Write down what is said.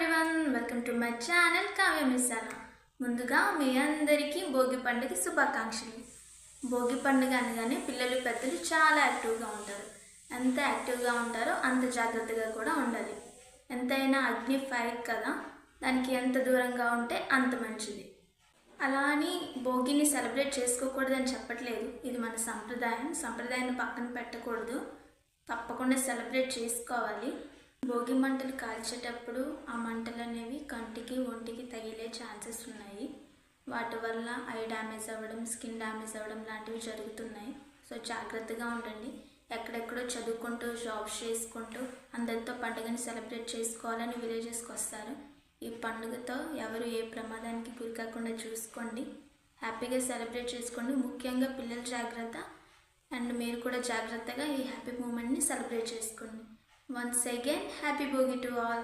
Everyone, welcome to my channel Kavya Missala. ముందుగా మీ అందరికీ భోగి పండుగ శుభాకాంక్షలు. భోగి పండుగ అనగానే పిల్లలు పెద్దలు చాలా యాక్టివ్గా ఉంటారు. ఎంత యాక్టివ్గా ఉంటారో అంత జాగ్రత్తగా కూడా ఉండాలి. ఎంతైనా అగ్ని ఫైర్ కదా, దానికి ఎంత దూరంగా ఉంటే అంత మంచిది. అలా అని భోగిని సెలబ్రేట్ చేసుకోకూడదని చెప్పట్లేదు. ఇది మన సంప్రదాయాన్ని పక్కన పెట్టకూడదు, తప్పకుండా సెలబ్రేట్ చేసుకోవాలి. భోగి మంటలు కాల్చేటప్పుడు ఆ మంటలు అనేవి కంటికి ఒంటికి తగిలే ఛాన్సెస్ ఉన్నాయి. వాటి వల్ల ఐ డ్యామేజ్ అవ్వడం, స్కిన్ డ్యామేజ్ అవ్వడం లాంటివి జరుగుతున్నాయి. సో జాగ్రత్తగా ఉండండి. ఎక్కడెక్కడో చదువుకుంటూ జాబ్స్ చేసుకుంటూ అందరితో పండుగని సెలబ్రేట్ చేసుకోవాలని విలేజెస్కి వస్తారు. ఈ పండుగతో ఎవరు ఏ ప్రమాదానికి గురి కాకుండా చూసుకోండి. హ్యాపీగా సెలబ్రేట్ చేసుకోండి. ముఖ్యంగా పిల్లల జాగ్రత్త అండ్ మీరు కూడా జాగ్రత్తగా ఈ హ్యాపీ మూమెంట్ని సెలబ్రేట్ చేసుకోండి. Once again, happy Bogi to all.